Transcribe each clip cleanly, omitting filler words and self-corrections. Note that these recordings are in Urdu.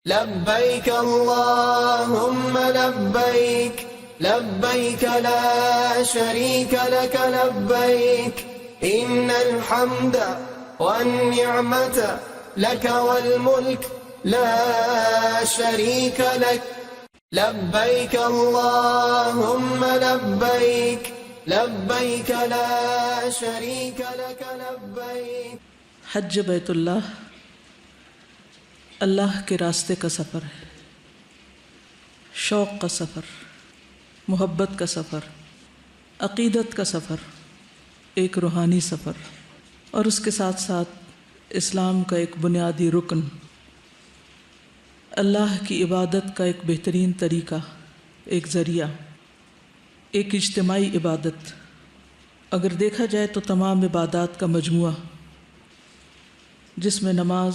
لبيك اللهم لبيك لبيك لا شريك لك لبيك إن الحمد والنعمة لك والملك لا شريك لك لبيك اللهم لبيك لبيك لا شريك لك لبيك. حج بیت اللہ کے راستے کا سفر ہے، شوق کا سفر، محبت کا سفر، عقیدت کا سفر، ایک روحانی سفر، اور اس کے ساتھ ساتھ اسلام کا ایک بنیادی رکن، اللہ کی عبادت کا ایک بہترین طریقہ، ایک ذریعہ، ایک اجتماعی عبادت. اگر دیکھا جائے تو تمام عبادات کا مجموعہ، جس میں نماز،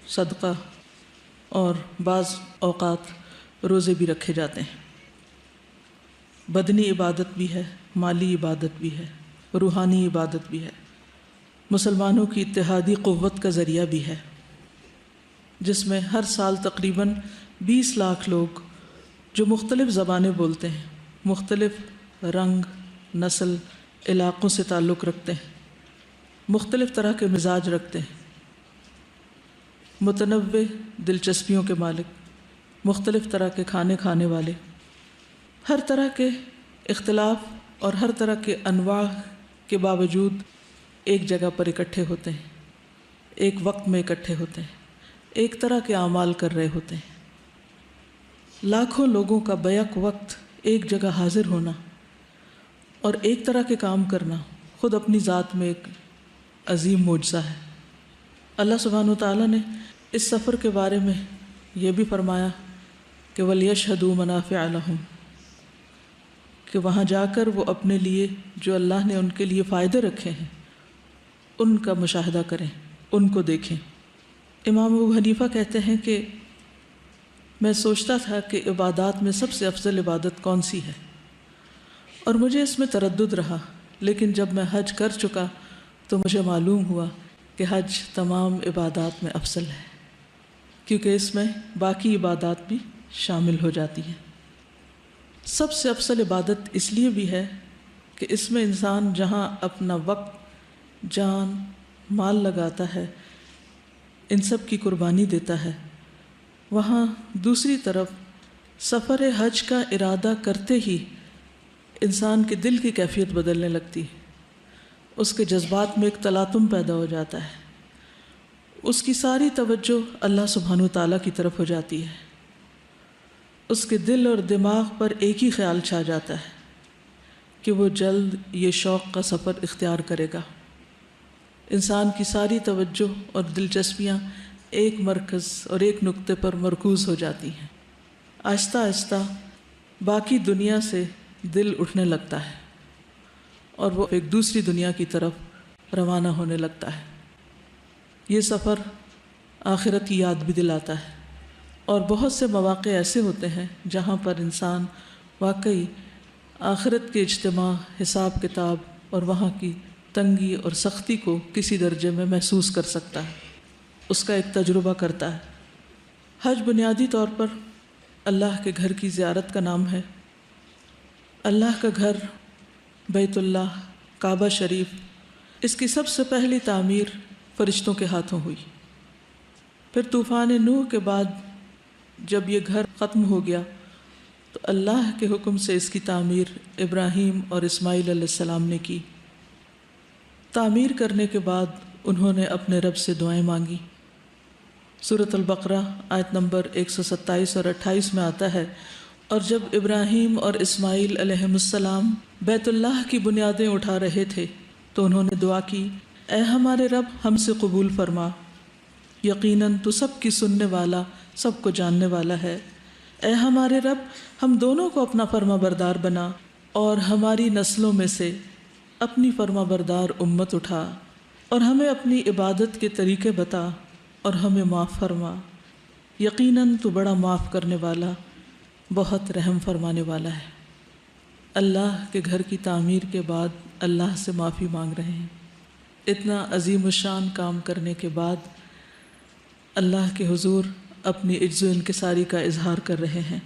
صدقہ اور بعض اوقات روزے بھی رکھے جاتے ہیں. بدنی عبادت بھی ہے، مالی عبادت بھی ہے، روحانی عبادت بھی ہے، مسلمانوں کی اتحادی قوت کا ذریعہ بھی ہے، جس میں ہر سال تقریباً 20 لاکھ لوگ جو مختلف زبانیں بولتے ہیں، مختلف رنگ، نسل، علاقوں سے تعلق رکھتے ہیں، مختلف طرح کے مزاج رکھتے ہیں، متنوع دلچسپیوں کے مالک، مختلف طرح کے کھانے کھانے والے، ہر طرح کے اختلاف اور ہر طرح کے انواع کے باوجود ایک جگہ پر اکٹھے ہوتے ہیں، ایک وقت میں اکٹھے ہوتے ہیں، ایک طرح کے اعمال کر رہے ہوتے ہیں. لاکھوں لوگوں کا بیک وقت ایک جگہ حاضر ہونا اور ایک طرح کے کام کرنا خود اپنی ذات میں ایک عظیم معجزہ ہے. اللہ سبحانہ وتعالیٰ نے اس سفر کے بارے میں یہ بھی فرمایا کہ وَلْيَشْهَدُوا مَنَافِعَ لَهُمْ، کہ وہاں جا کر وہ اپنے لیے جو اللہ نے ان کے لیے فائدے رکھے ہیں ان کا مشاہدہ کریں، ان کو دیکھیں. امام ابو حنیفہ کہتے ہیں کہ میں سوچتا تھا کہ عبادات میں سب سے افضل عبادت کون سی ہے، اور مجھے اس میں تردد رہا، لیکن جب میں حج کر چکا تو مجھے معلوم ہوا کہ حج تمام عبادات میں افضل ہے، کیونکہ اس میں باقی عبادات بھی شامل ہو جاتی ہیں. سب سے افضل عبادت اس لیے بھی ہے کہ اس میں انسان جہاں اپنا وقت، جان، مال لگاتا ہے، ان سب کی قربانی دیتا ہے، وہاں دوسری طرف سفر حج کا ارادہ کرتے ہی انسان کے دل کی کیفیت بدلنے لگتی ہے، اس کے جذبات میں ایک تلاطم پیدا ہو جاتا ہے، اس کی ساری توجہ اللہ سبحانہ وتعالیٰ کی طرف ہو جاتی ہے، اس کے دل اور دماغ پر ایک ہی خیال چھا جاتا ہے کہ وہ جلد یہ شوق کا سفر اختیار کرے گا. انسان کی ساری توجہ اور دلچسپیاں ایک مرکز اور ایک نقطے پر مرکوز ہو جاتی ہیں. آہستہ آہستہ باقی دنیا سے دل اٹھنے لگتا ہے اور وہ ایک دوسری دنیا کی طرف روانہ ہونے لگتا ہے. یہ سفر آخرت کی یاد بھی دلاتا ہے، اور بہت سے مواقع ایسے ہوتے ہیں جہاں پر انسان واقعی آخرت کے اجتماع، حساب کتاب اور وہاں کی تنگی اور سختی کو کسی درجے میں محسوس کر سکتا ہے، اس کا ایک تجربہ کرتا ہے. حج بنیادی طور پر اللہ کے گھر کی زیارت کا نام ہے. اللہ کا گھر بیت اللہ، کعبہ شریف، اس کی سب سے پہلی تعمیر فرشتوں کے ہاتھوں ہوئی. پھر طوفان نوح کے بعد جب یہ گھر ختم ہو گیا تو اللہ کے حکم سے اس کی تعمیر ابراہیم اور اسماعیل علیہ السلام نے کی. تعمیر کرنے کے بعد انہوں نے اپنے رب سے دعائیں مانگی. سورۃ البقرہ آیت نمبر 127 اور 28 میں آتا ہے، اور جب ابراہیم اور اسماعیل علیہ السلام بیت اللہ کی بنیادیں اٹھا رہے تھے تو انہوں نے دعا کی، اے ہمارے رب ہم سے قبول فرما، یقیناً تو سب کی سننے والا، سب کو جاننے والا ہے. اے ہمارے رب ہم دونوں کو اپنا فرما بردار بنا، اور ہماری نسلوں میں سے اپنی فرما بردار امت اٹھا، اور ہمیں اپنی عبادت کے طریقے بتا، اور ہمیں معاف فرما، یقیناً تو بڑا معاف کرنے والا، بہت رحم فرمانے والا ہے. اللہ کے گھر کی تعمیر کے بعد اللہ سے معافی مانگ رہے ہیں. اتنا عظیم الشان کام کرنے کے بعد اللہ کے حضور اپنی عجز و انکساری کا اظہار کر رہے ہیں۔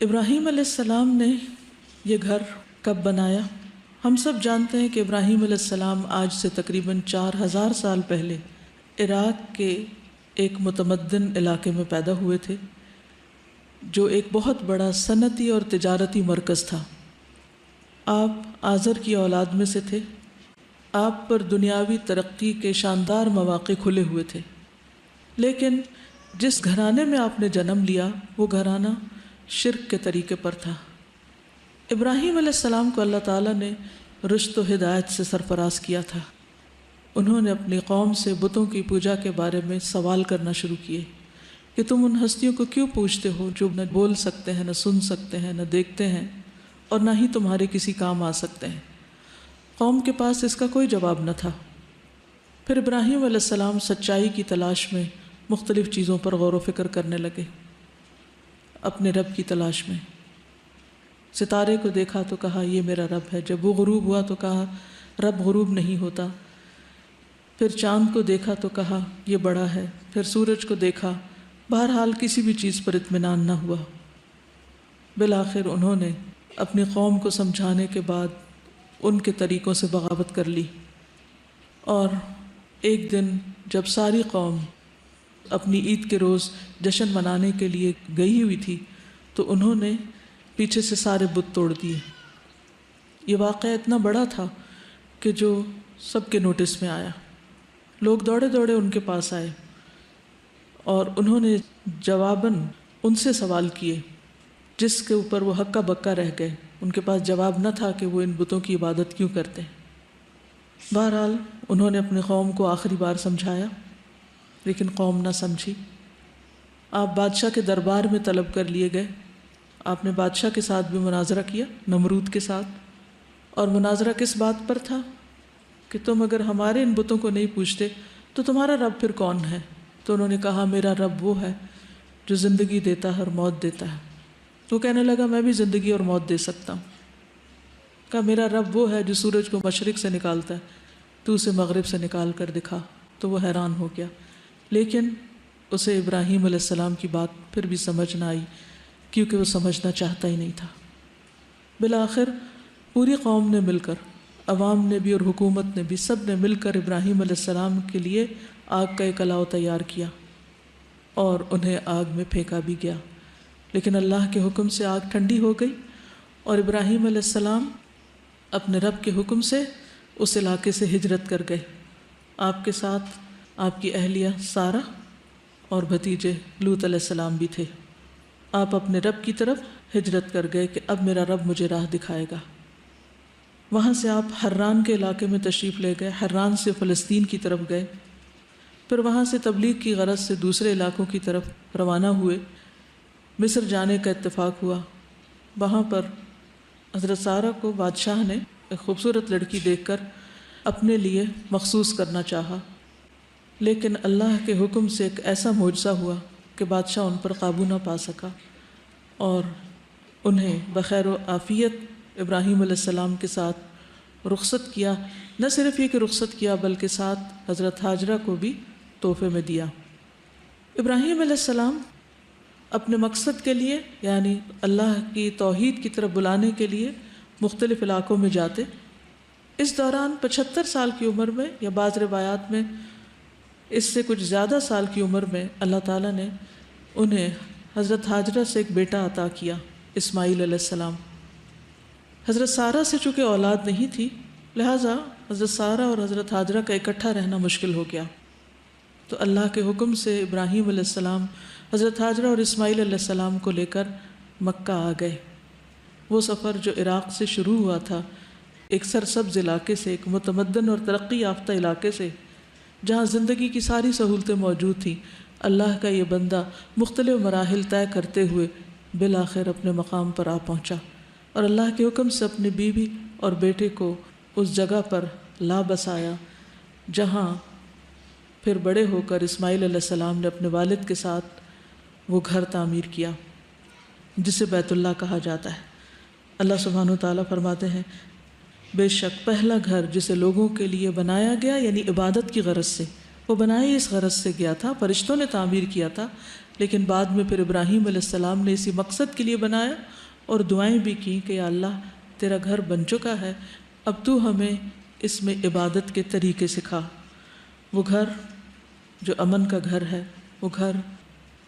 ابراہیم علیہ السلام نے یہ گھر کب بنایا؟ ہم سب جانتے ہیں کہ ابراہیم علیہ السلام آج سے تقریباً 4000 سال پہلے عراق کے ایک متمدن علاقے میں پیدا ہوئے تھے، جو ایک بہت بڑا صنعتی اور تجارتی مرکز تھا۔ آپ آزر کی اولاد میں سے تھے۔ آپ پر دنیاوی ترقی کے شاندار مواقع کھلے ہوئے تھے، لیکن جس گھرانے میں آپ نے جنم لیا وہ گھرانہ شرک کے طریقے پر تھا۔ ابراہیم علیہ السلام کو اللہ تعالیٰ نے رشد و ہدایت سے سرفراز کیا تھا۔ انہوں نے اپنی قوم سے بتوں کی پوجا کے بارے میں سوال کرنا شروع کیے کہ تم ان ہستیوں کو کیوں پوجتے ہو جو نہ بول سکتے ہیں، نہ سن سکتے ہیں، نہ دیکھتے ہیں، اور نہ ہی تمہارے کسی کام آ سکتے ہیں۔ قوم کے پاس اس کا کوئی جواب نہ تھا۔ پھر ابراہیم علیہ السلام سچائی کی تلاش میں مختلف چیزوں پر غور و فکر کرنے لگے، اپنے رب کی تلاش میں۔ ستارے کو دیکھا تو کہا یہ میرا رب ہے، جب وہ غروب ہوا تو کہا رب غروب نہیں ہوتا۔ پھر چاند کو دیکھا تو کہا یہ بڑا ہے، پھر سورج کو دیکھا، بہرحال کسی بھی چیز پر اطمینان نہ ہوا۔ بالآخر انہوں نے اپنی قوم کو سمجھانے کے بعد ان کے طریقوں سے بغاوت کر لی، اور ایک دن جب ساری قوم اپنی عید کے روز جشن منانے کے لیے گئی ہوئی تھی تو انہوں نے پیچھے سے سارے بت توڑ دیے۔ یہ واقعہ اتنا بڑا تھا کہ جو سب کے نوٹس میں آیا۔ لوگ دوڑے دوڑے ان کے پاس آئے اور انہوں نے جواباً ان سے سوال کیے جس کے اوپر وہ ہکا بکا رہ گئے۔ ان کے پاس جواب نہ تھا کہ وہ ان بتوں کی عبادت کیوں کرتے ہیں۔ بہرحال انہوں نے اپنی قوم کو آخری بار سمجھایا، لیکن قوم نہ سمجھی۔ آپ بادشاہ کے دربار میں طلب کر لیے گئے۔ آپ نے بادشاہ کے ساتھ بھی مناظرہ کیا، نمرود کے ساتھ، اور مناظرہ کس بات پر تھا کہ تم اگر ہمارے ان بتوں کو نہیں پوچھتے تو تمہارا رب پھر کون ہے؟ تو انہوں نے کہا میرا رب وہ ہے جو زندگی دیتا ہے اور موت دیتا ہے۔ تو کہنے لگا میں بھی زندگی اور موت دے سکتا ہوں۔ کہا میرا رب وہ ہے جو سورج کو مشرق سے نکالتا ہے، تو اسے مغرب سے نکال کر دکھا۔ تو وہ حیران ہو گیا، لیکن اسے ابراہیم علیہ السلام کی بات پھر بھی سمجھ نہ آئی، کیونکہ وہ سمجھنا چاہتا ہی نہیں تھا۔ بالآخر پوری قوم نے مل کر، عوام نے بھی اور حکومت نے بھی، سب نے مل کر ابراہیم علیہ السلام کے لیے آگ کا ایک الاؤ تیار کیا اور انہیں آگ میں پھینکا بھی گیا۔ لیکن اللہ کے حکم سے آگ ٹھنڈی ہو گئی اور ابراہیم علیہ السلام اپنے رب کے حکم سے اس علاقے سے ہجرت کر گئے۔ آپ کے ساتھ آپ کی اہلیہ سارہ اور بھتیجے لوط علیہ السلام بھی تھے۔ آپ اپنے رب کی طرف ہجرت کر گئے کہ اب میرا رب مجھے راہ دکھائے گا۔ وہاں سے آپ حران کے علاقے میں تشریف لے گئے، حران سے فلسطین کی طرف گئے، پھر وہاں سے تبلیغ کی غرض سے دوسرے علاقوں کی طرف روانہ ہوئے۔ مصر جانے کا اتفاق ہوا۔ وہاں پر حضرت سارہ کو بادشاہ نے ایک خوبصورت لڑکی دیکھ کر اپنے لیے مخصوص کرنا چاہا، لیکن اللہ کے حکم سے ایک ایسا معجزہ ہوا کہ بادشاہ ان پر قابو نہ پا سکا اور انہیں بخیر و عافیت ابراہیم علیہ السلام کے ساتھ رخصت کیا۔ نہ صرف یہ کہ رخصت کیا بلکہ ساتھ حضرت ہاجرہ کو بھی تحفے میں دیا۔ ابراہیم علیہ السلام اپنے مقصد کے لیے، یعنی اللہ کی توحید کی طرف بلانے کے لیے مختلف علاقوں میں جاتے۔ اس دوران 75 سال کی عمر میں، یا بعض روایات میں اس سے کچھ زیادہ سال کی عمر میں، اللہ تعالیٰ نے انہیں حضرت ہاجرہ سے ایک بیٹا عطا کیا، اسماعیل علیہ السلام۔ حضرت سارہ سے چونکہ اولاد نہیں تھی، لہٰذا حضرت سارہ اور حضرت ہاجرہ کا اکٹھا رہنا مشکل ہو گیا۔ تو اللہ کے حکم سے ابراہیم علیہ السلام حضرت ہاجرہ اور اسماعیل علیہ السلام کو لے کر مکہ آ گئے۔ وہ سفر جو عراق سے شروع ہوا تھا، ایک سرسبز علاقے سے، ایک متمدن اور ترقی یافتہ علاقے سے، جہاں زندگی کی ساری سہولتیں موجود تھیں، اللہ کا یہ بندہ مختلف مراحل طے کرتے ہوئے بالآخر اپنے مقام پر آ پہنچا، اور اللہ کے حکم سے اپنی بیوی اور بیٹے کو اس جگہ پر لا بسایا جہاں پھر بڑے ہو کر اسماعیل علیہ السلام نے اپنے والد کے ساتھ وہ گھر تعمیر کیا جسے بیت اللہ کہا جاتا ہے۔ اللہ سبحانہ و تعالیٰ فرماتے ہیں بے شک پہلا گھر جسے لوگوں کے لیے بنایا گیا، یعنی عبادت کی غرض سے، وہ بنایا اس غرض سے گیا تھا، فرشتوں نے تعمیر کیا تھا لیکن بعد میں پھر ابراہیم علیہ السلام نے اسی مقصد کے لیے بنایا اور دعائیں بھی کی کہ یا اللہ تیرا گھر بن چکا ہے، اب تو ہمیں اس میں عبادت کے طریقے سکھا۔ وہ گھر جو امن کا گھر ہے، وہ گھر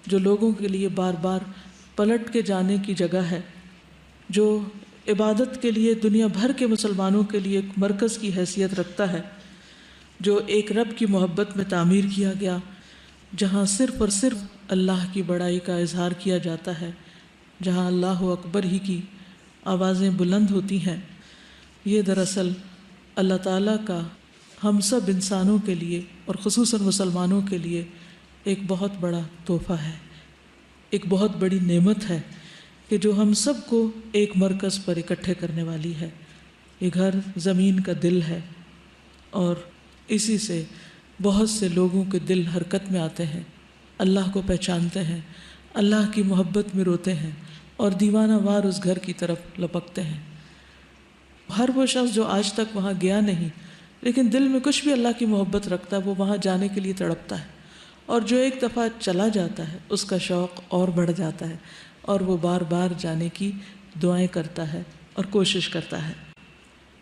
جو لوگوں کے لیے بار بار پلٹ کے جانے کی جگہ ہے، جو عبادت کے لیے دنیا بھر کے مسلمانوں کے لیے ایک مرکز کی حیثیت رکھتا ہے، جو ایک رب کی محبت میں تعمیر کیا گیا، جہاں صرف اور صرف اللہ کی بڑائی کا اظہار کیا جاتا ہے، جہاں اللہ اکبر ہی کی آوازیں بلند ہوتی ہیں۔ یہ دراصل اللہ تعالیٰ کا ہم سب انسانوں کے لیے اور خصوصاً مسلمانوں کے لیے ایک بہت بڑا تحفہ ہے، ایک بہت بڑی نعمت ہے کہ جو ہم سب کو ایک مرکز پر اکٹھے کرنے والی ہے۔ یہ گھر زمین کا دل ہے اور اسی سے بہت سے لوگوں کے دل حرکت میں آتے ہیں، اللہ کو پہچانتے ہیں، اللہ کی محبت میں روتے ہیں اور دیوانہ وار اس گھر کی طرف لپکتے ہیں۔ ہر وہ شخص جو آج تک وہاں گیا نہیں لیکن دل میں کچھ بھی اللہ کی محبت رکھتا ہے، وہ وہاں جانے کے لیے تڑپتا ہے، اور جو ایک دفعہ چلا جاتا ہے اس کا شوق اور بڑھ جاتا ہے اور وہ بار بار جانے کی دعائیں کرتا ہے اور کوشش کرتا ہے۔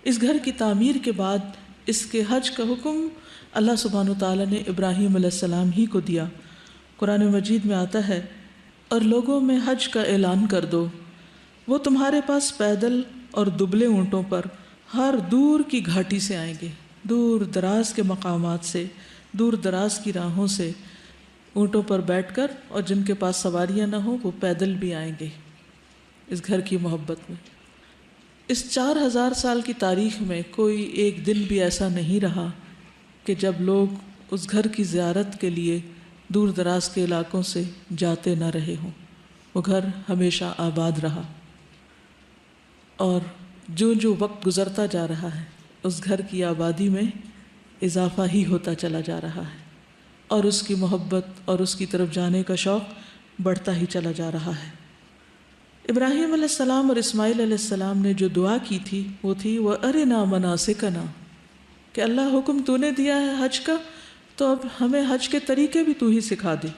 اس گھر کی تعمیر کے بعد اس کے حج کا حکم اللہ سبحانہ وتعالیٰ نے ابراہیم علیہ السلام ہی کو دیا۔ قرآن مجید میں آتا ہے، اور لوگوں میں حج کا اعلان کر دو، وہ تمہارے پاس پیدل اور دبلے اونٹوں پر ہر دور کی گھاٹی سے آئیں گے، دور دراز کے مقامات سے، دور دراز کی راہوں سے اونٹوں پر بیٹھ کر، اور جن کے پاس سواریاں نہ ہوں وہ پیدل بھی آئیں گے اس گھر کی محبت میں۔ اس 4000 سال کی تاریخ میں کوئی ایک دن بھی ایسا نہیں رہا کہ جب لوگ اس گھر کی زیارت کے لیے دور دراز کے علاقوں سے جاتے نہ رہے ہوں۔ وہ گھر ہمیشہ آباد رہا، اور جو جو وقت گزرتا جا رہا ہے اس گھر کی آبادی میں اضافہ ہی ہوتا چلا جا رہا ہے، اور اس کی محبت اور اس کی طرف جانے کا شوق بڑھتا ہی چلا جا رہا ہے۔ ابراہیم علیہ السلام اور اسماعیل علیہ السلام نے جو دعا کی تھی وہ تھی وَأَرِنَا مَنَاسِكَنَا، کہ اللہ حکم تو نے دیا ہے حج کا، تو اب ہمیں حج کے طریقے بھی تو ہی سکھا دے۔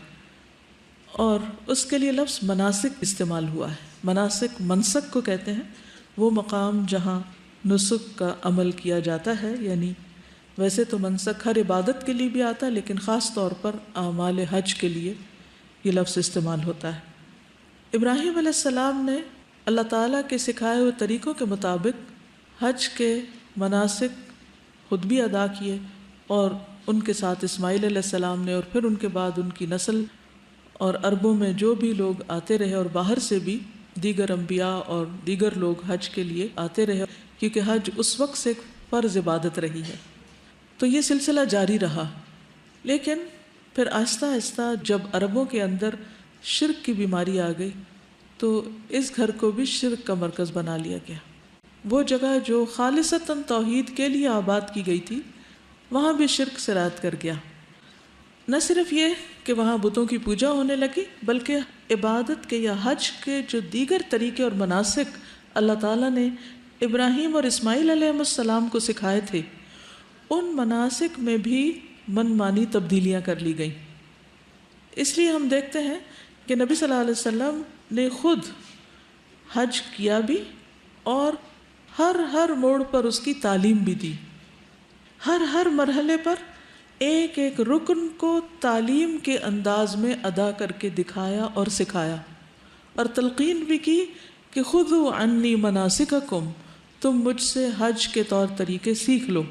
اور اس کے لیے لفظ مناسک استعمال ہوا ہے۔ مناسک منسک کو کہتے ہیں، وہ مقام جہاں نسک کا عمل کیا جاتا ہے، یعنی ویسے تو منسک ہر عبادت کے لیے بھی آتا ہے لیکن خاص طور پر اعمال حج کے لیے یہ لفظ استعمال ہوتا ہے۔ ابراہیم علیہ السلام نے اللہ تعالیٰ کے سکھائے ہوئے طریقوں کے مطابق حج کے مناسک خود بھی ادا کیے، اور ان کے ساتھ اسماعیل علیہ السلام نے، اور پھر ان کے بعد ان کی نسل اور عربوں میں جو بھی لوگ آتے رہے، اور باہر سے بھی دیگر انبیاء اور دیگر لوگ حج کے لیے آتے رہے، کیونکہ حج اس وقت سے ایک فرض عبادت رہی ہے۔ تو یہ سلسلہ جاری رہا، لیکن پھر آہستہ آہستہ جب عربوں کے اندر شرک کی بیماری آ گئی تو اس گھر کو بھی شرک کا مرکز بنا لیا گیا۔ وہ جگہ جو خالصتاً توحید کے لیے آباد کی گئی تھی وہاں بھی شرک سرایت کر گیا۔ نہ صرف یہ کہ وہاں بتوں کی پوجا ہونے لگی، بلکہ عبادت کے یا حج کے جو دیگر طریقے اور مناسک اللہ تعالیٰ نے ابراہیم اور اسماعیل علیہ السلام کو سکھائے تھے، ان مناسک میں بھی من مانی تبدیلیاں کر لی گئیں۔ اس لیے ہم دیکھتے ہیں کہ نبی صلی اللہ علیہ وسلم نے خود حج کیا بھی اور ہر موڑ پر اس کی تعلیم بھی دی۔ ہر مرحلے پر ایک ایک رکن کو تعلیم کے انداز میں ادا کر کے دکھایا اور سکھایا، اور تلقین بھی کی کہ خذوا عنی مناسککم، تم مجھ سے حج کے طور طریقے سیکھ لو۔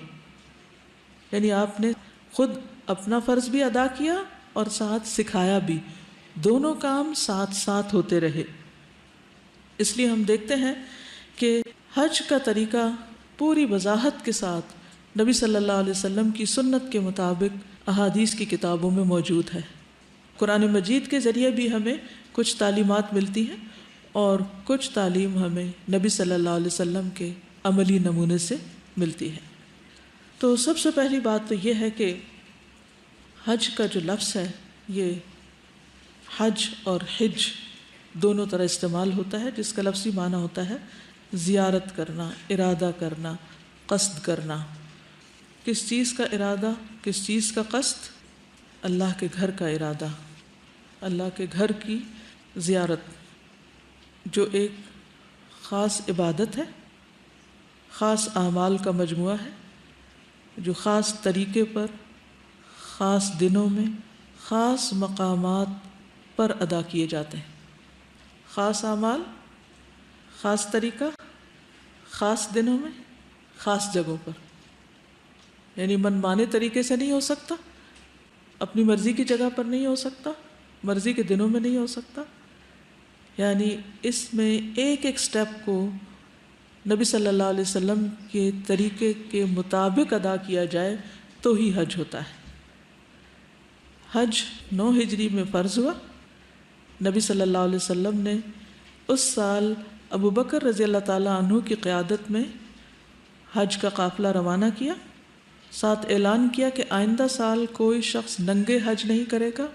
یعنی آپ نے خود اپنا فرض بھی ادا کیا اور ساتھ سکھایا بھی، دونوں کام ساتھ ساتھ ہوتے رہے۔ اس لیے ہم دیکھتے ہیں کہ حج کا طریقہ پوری وضاحت کے ساتھ نبی صلی اللہ علیہ وسلم کی سنت کے مطابق احادیث کی کتابوں میں موجود ہے۔ قرآن مجید کے ذریعے بھی ہمیں کچھ تعلیمات ملتی ہیں اور کچھ تعلیم ہمیں نبی صلی اللہ علیہ وسلم کے عملی نمونے سے ملتی ہے۔ تو سب سے پہلی بات تو یہ ہے کہ حج کا جو لفظ ہے یہ حج اور حج دونوں طرح استعمال ہوتا ہے، جس کا لفظی معنی ہوتا ہے زیارت کرنا، ارادہ کرنا، قصد کرنا۔ کس چیز کا ارادہ، کس چیز کا قصد؟ اللہ کے گھر کا ارادہ، اللہ کے گھر کی زیارت، جو ایک خاص عبادت ہے، خاص اعمال کا مجموعہ ہے، جو خاص طریقے پر، خاص دنوں میں، خاص مقامات پر ادا کیے جاتے ہیں۔ خاص اعمال، خاص طریقہ، خاص دنوں میں، خاص جگہوں پر، یعنی من مانے طریقے سے نہیں ہو سکتا، اپنی مرضی کی جگہ پر نہیں ہو سکتا، مرضی کے دنوں میں نہیں ہو سکتا، یعنی اس میں ایک ایک سٹیپ کو نبی صلی اللہ علیہ وسلم کے طریقے کے مطابق ادا کیا جائے تو ہی حج ہوتا ہے۔ حج 9 ہجری میں فرض ہوا۔ نبی صلی اللہ علیہ وسلم نے اس سال ابو بکر رضی اللہ تعالیٰ عنہ کی قیادت میں حج کا قافلہ روانہ کیا، ساتھ اعلان کیا کہ آئندہ سال کوئی شخص ننگے حج نہیں کرے گا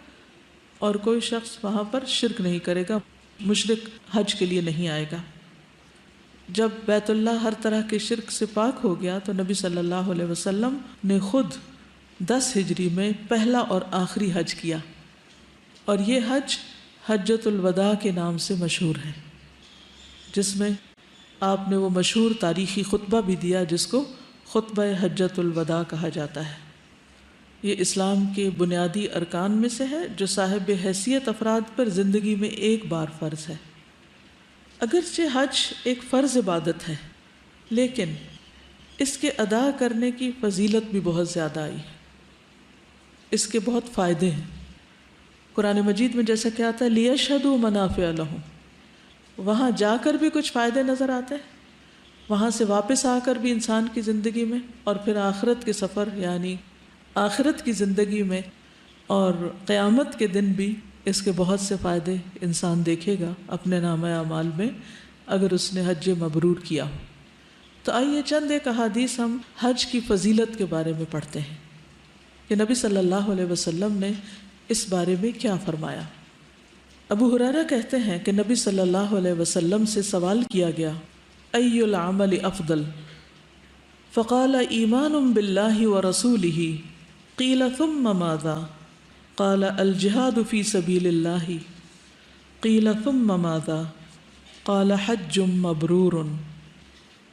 اور کوئی شخص وہاں پر شرک نہیں کرے گا، مشرک حج کے لیے نہیں آئے گا۔ جب بیت اللہ ہر طرح کے شرک سے پاک ہو گیا تو نبی صلی اللہ علیہ وسلم نے خود 10 ہجری میں پہلا اور آخری حج کیا، اور یہ حج حجۃ الوداع کے نام سے مشہور ہے، جس میں آپ نے وہ مشہور تاریخی خطبہ بھی دیا جس کو خطبہ حجۃ الوداع کہا جاتا ہے۔ یہ اسلام کے بنیادی ارکان میں سے ہے جو صاحب حیثیت افراد پر زندگی میں ایک بار فرض ہے۔ اگرچہ حج ایک فرض عبادت ہے، لیکن اس کے ادا کرنے کی فضیلت بھی بہت زیادہ آئی ہے، اس کے بہت فائدے ہیں۔ قرآن مجید میں جیسا کہ آتا ہے لِيَشْهَدُوا مَنَافِعَ لَهُمْ، وہاں جا کر بھی کچھ فائدے نظر آتے ہیں، وہاں سے واپس آ کر بھی انسان کی زندگی میں، اور پھر آخرت کے سفر یعنی آخرت کی زندگی میں اور قیامت کے دن بھی اس کے بہت سے فائدے انسان دیکھے گا اپنے نامہ اعمال میں اگر اس نے حج مبرور کیا ہو۔ تو آئیے چند ایک احادیث ہم حج کی فضیلت کے بارے میں پڑھتے ہیں کہ نبی صلی اللہ علیہ وسلم نے اس بارے میں کیا فرمایا۔ ابو ہریرہ کہتے ہیں کہ نبی صلی اللہ علیہ وسلم سے سوال کیا گیا ای العمل افضل؟ فقال ایمان باللہ ورسولہ، قیل ثم ماذا؟ قال الجہاد فی سبیل اللہ، قیل ثم ماذا؟ قال حج مبرور۔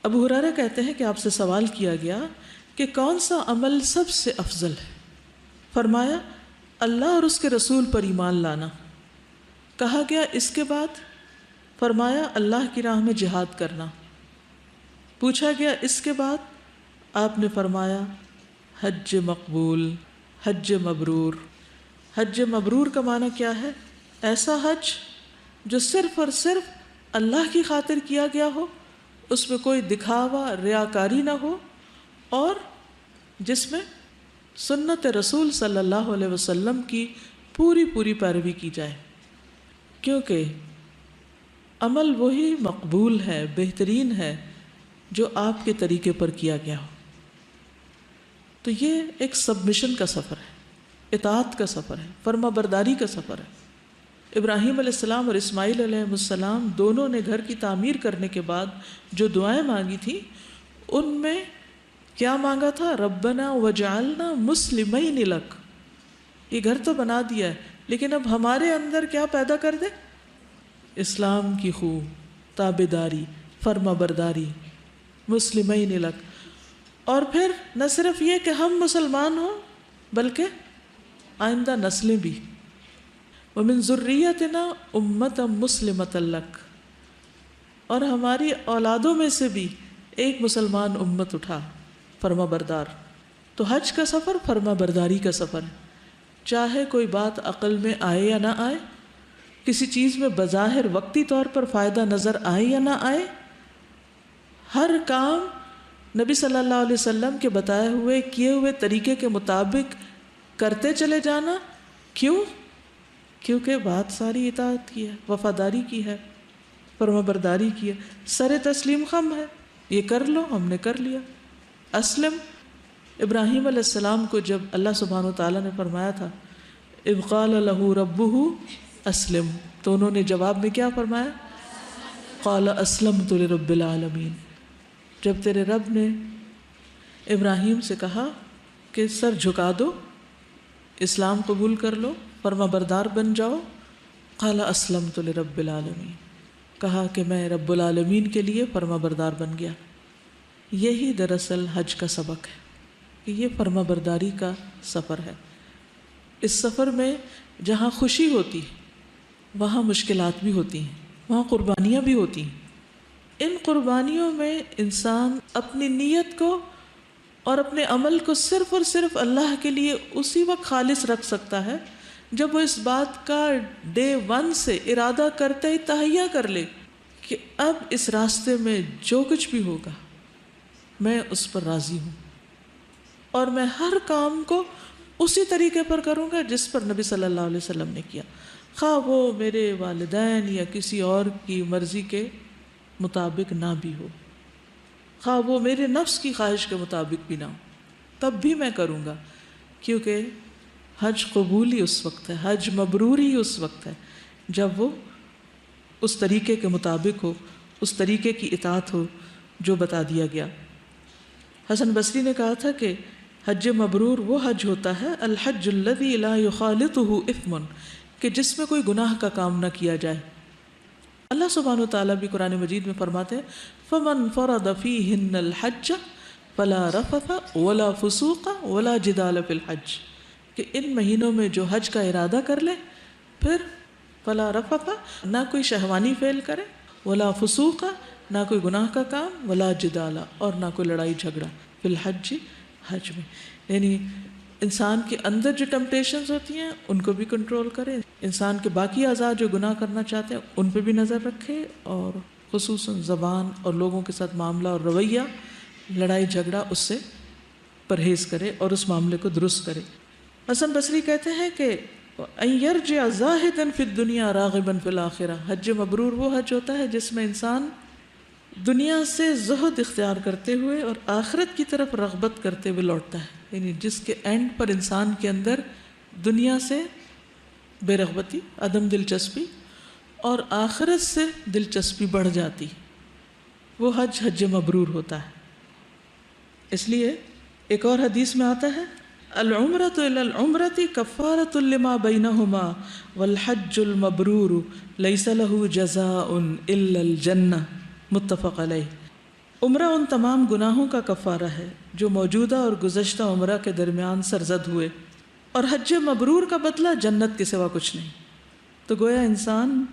ابو ہریرہ کہتے ہیں کہ آپ سے سوال کیا گیا کہ کون سا عمل سب سے افضل ہے؟ فرمایا اللہ اور اس کے رسول پر ایمان لانا۔ کہا گیا اس کے بعد؟ فرمایا اللہ کی راہ میں جہاد کرنا۔ پوچھا گیا اس کے بعد؟ آپ نے فرمایا حج مقبول، حج مبرور۔ حج مبرور کا معنی کیا ہے؟ ایسا حج جو صرف اور صرف اللہ کی خاطر کیا گیا ہو، اس میں کوئی دکھاوا، ریاکاری نہ ہو، اور جس میں سنت رسول صلی اللہ علیہ وسلم کی پوری پیروی کی جائے، کیونکہ عمل وہی مقبول ہے، بہترین ہے جو آپ کے طریقے پر کیا گیا ہو۔ تو یہ ایک سبمیشن کا سفر ہے، اطاعت کا سفر ہے، فرما برداری کا سفر ہے۔ ابراہیم علیہ السلام اور اسماعیل علیہ السلام دونوں نے گھر کی تعمیر کرنے کے بعد جو دعائیں مانگی تھیں ان میں کیا مانگا تھا؟ ربنا وجعلنا مسلمین لک۔ یہ گھر تو بنا دیا ہے لیکن اب ہمارے اندر کیا پیدا کر دے؟ اسلام کی خو، تابعداری، فرما برداری، مسلمین لک۔ اور پھر نہ صرف یہ کہ ہم مسلمان ہوں بلکہ آئندہ نسلیں بھی، ومن ذریتنا امۃ مسلمۃ لک، اور ہماری اولادوں میں سے بھی ایک مسلمان امت اٹھا، فرما بردار۔ تو حج کا سفر فرما برداری کا سفر ہے، چاہے کوئی بات عقل میں آئے یا نہ آئے، کسی چیز میں بظاہر وقتی طور پر فائدہ نظر آئے یا نہ آئے، ہر کام نبی صلی اللہ علیہ وسلم کے بتائے ہوئے کیے ہوئے طریقے کے مطابق کرتے چلے جانا۔ کیوں؟ کیونکہ بات ساری اطاعت کی ہے، وفاداری کی ہے، فرما برداری کی ہے، سر تسلیم خم ہے، یہ کر لو، ہم نے کر لیا۔ اسلم، ابراہیم علیہ السلام کو جب اللہ سبحانہ وتعالیٰ نے فرمایا تھا اذ قال له ربه اسلم، تو انہوں نے جواب میں کیا فرمایا؟ قال اسلمت لرب العالمین۔ جب تیرے رب نے ابراہیم سے کہا کہ سر جھکا دو، اسلام قبول کر لو، فرما بردار بن جاؤ، قال اسلمت لرب العالمین، کہا کہ میں رب العالمین کے لیے فرما بردار بن گیا۔ یہی دراصل حج کا سبق ہے کہ یہ فرما برداری کا سفر ہے۔ اس سفر میں جہاں خوشی ہوتی ہے وہاں مشکلات بھی ہوتی ہیں، وہاں قربانیاں بھی ہوتی ہیں۔ ان قربانیوں میں انسان اپنی نیت کو اور اپنے عمل کو صرف اور صرف اللہ کے لیے اسی وقت خالص رکھ سکتا ہے جب وہ اس بات کا ڈے 1 سے ارادہ کرتے ہی تہیہ کر لے کہ اب اس راستے میں جو کچھ بھی ہوگا میں اس پر راضی ہوں، اور میں ہر کام کو اسی طریقے پر کروں گا جس پر نبی صلی اللہ علیہ وسلم نے کیا، خواہ وہ میرے والدین یا کسی اور کی مرضی کے مطابق نہ بھی ہو، خواہ وہ میرے نفس کی خواہش کے مطابق بھی نہ ہو، تب بھی میں کروں گا، کیونکہ حج قبول ہی اس وقت ہے، حج مبرور ہی اس وقت ہے جب وہ اس طریقے کے مطابق ہو، اس طریقے کی اطاعت ہو جو بتا دیا گیا۔ حسن بصری نے کہا تھا کہ حج مبرور وہ حج ہوتا ہے الحج الذی لا یخالطہ اثم، کہ جس میں کوئی گناہ کا کام نہ کیا جائے۔ اللہ سبحانہ وتعالیٰ بھی قرآن مجید میں فرماتے ہیں فَمَنْ فَرَضَ فِيهِنَّ الْحَجَّ فَلَا رَفَثَ وَلَا فُسُوقَ وَلَا جِدَالَ فِي الْحَجِّ، کہ ان مہینوں میں جو حج کا ارادہ کر لے پھر فَلَا رَفَثَ، نہ کوئی شہوانی فعل کرے، وَلَا فُسُوقَ، نہ کوئی گناہ کا کام، وَلَا جِدَالَ، اور نہ کوئی لڑائی جھگڑا، فی الحج، حج میں۔ یعنی انسان کے اندر جو ٹمپٹیشنز ہوتی ہیں ان کو بھی کنٹرول کرے، انسان کے باقی اعضاء جو گناہ کرنا چاہتے ہیں ان پہ بھی نظر رکھے، اور خصوصاً زبان اور لوگوں کے ساتھ معاملہ اور رویہ، لڑائی جھگڑا، اس سے پرہیز کرے اور اس معاملے کو درست کرے۔ حسن بصری کہتے ہیں کہ ان یرجع زاہدا فی الدنیا راغبا فی الاخرہ، حج مبرور وہ حج ہوتا ہے جس میں انسان دنیا سے زہد اختیار کرتے ہوئے اور آخرت کی طرف رغبت کرتے ہوئے لوٹتا ہے، یعنی جس کے اینڈ پر انسان کے اندر دنیا سے بے رغبتی، عدم دلچسپی، اور آخرت سے دلچسپی بڑھ جاتی، وہ حج حج مبرور ہوتا ہے۔ اس لیے ایک اور حدیث میں آتا ہے العمرۃ الی العمرۃ کفارۃ لما بینہما والحج المبرور لیس لہ جزاء الا الجنہ، متفق علیہ۔ عمرہ ان تمام گناہوں کا کفارہ ہے جو موجودہ اور گزشتہ عمرہ کے درمیان سرزد ہوئے، اور حج مبرور کا بدلہ جنت کے سوا کچھ نہیں۔ تو گویا انسان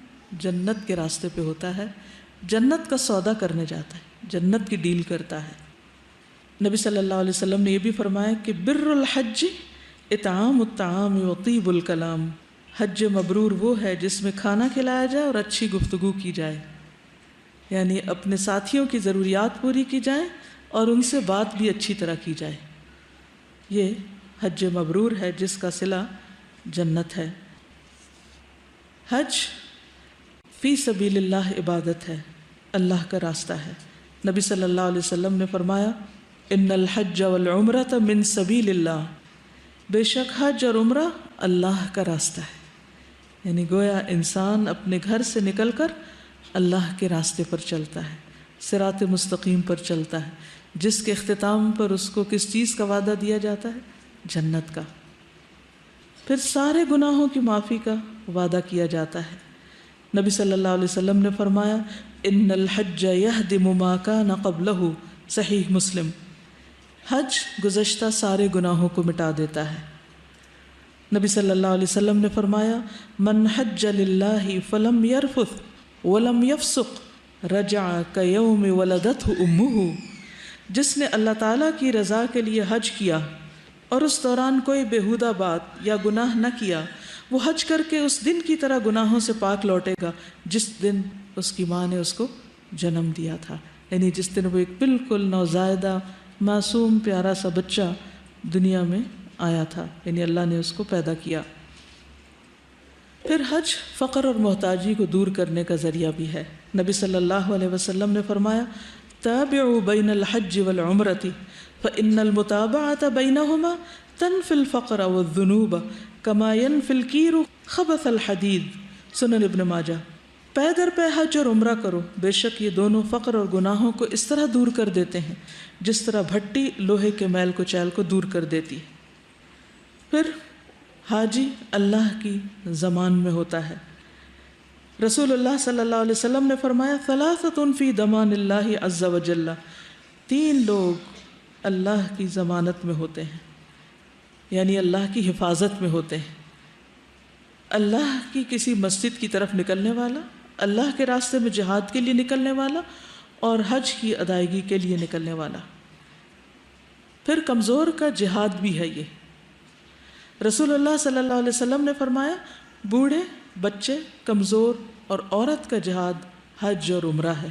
جنت کے راستے پہ ہوتا ہے، جنت کا سودا کرنے جاتا ہے، جنت کی ڈیل کرتا ہے۔ نبی صلی اللہ علیہ وسلم نے یہ بھی فرمایا کہ بر الحج اطعام الطعام و طیب الکلام، حج مبرور وہ ہے جس میں کھانا کھلایا جائے اور اچھی گفتگو کی جائے، یعنی اپنے ساتھیوں کی ضروریات پوری کی جائیں اور ان سے بات بھی اچھی طرح کی جائے۔ یہ حج مبرور ہے جس کا صلہ جنت ہے۔ حج فی سبیل اللہ عبادت ہے، اللہ کا راستہ ہے۔ نبی صلی اللہ علیہ وسلم نے فرمایا ان الحج والعمرۃ من سبیل اللہ، بے شک حج اور عمرہ اللہ کا راستہ ہے، یعنی گویا انسان اپنے گھر سے نکل کر اللہ کے راستے پر چلتا ہے، صراط مستقیم پر چلتا ہے، جس کے اختتام پر اس کو کس چیز کا وعدہ دیا جاتا ہے؟ جنت کا۔ پھر سارے گناہوں کی معافی کا وعدہ کیا جاتا ہے۔ نبی صلی اللہ علیہ وسلم نے فرمایا ان الحج یہدم ما کان قبلہ، صحیح مسلم، حج گزشتہ سارے گناہوں کو مٹا دیتا ہے۔ نبی صلی اللہ علیہ وسلم نے فرمایا من حج للہ فلم یرفث ولم یفسق رجع کیوم ولدتہ امہ، جس نے اللہ تعالیٰ کی رضا کے لیے حج کیا اور اس دوران کوئی بیہودہ بات یا گناہ نہ کیا، وہ حج کر کے اس دن کی طرح گناہوں سے پاک لوٹے گا جس دن اس کی ماں نے اس کو جنم دیا تھا، یعنی جس دن وہ ایک بالکل نوزائیدہ معصوم پیارا سا بچہ دنیا میں آیا تھا، یعنی اللہ نے اس کو پیدا کیا۔ پھر حج فقر اور محتاجی کو دور کرنے کا ذریعہ بھی ہے۔ نبی صلی اللہ علیہ وسلم نے فرمایا تابعوا بین الحج والعمرۃ فإن المتابعة بینہما تنفی الفقر والذنوب کما ینفی الکیر خبث الحدید، سنن ابن ماجہ۔ پے در پے حج اور عمرہ کرو، بے شک یہ دونوں فقر اور گناہوں کو اس طرح دور کر دیتے ہیں جس طرح بھٹی لوہے کے میل کو چیل کو دور کر دیتی ہے۔ پھر حاجی اللہ کی ضمان میں ہوتا ہے، رسول اللہ صلی اللہ علیہ وسلم نے فرمایا ثلاثۃ فی ضمان اللہ عز وجل، 3 لوگ اللہ کی ضمانت میں ہوتے ہیں، یعنی اللہ کی حفاظت میں ہوتے ہیں۔ اللہ کی کسی مسجد کی طرف نکلنے والا، اللہ کے راستے میں جہاد کے لیے نکلنے والا، اور حج کی ادائیگی کے لیے نکلنے والا۔ پھر کمزور کا جہاد بھی ہے یہ۔ رسول اللہ صلی اللہ علیہ وسلم نے فرمایا بوڑھے، بچے، کمزور اور عورت کا جہاد حج اور عمرہ ہے۔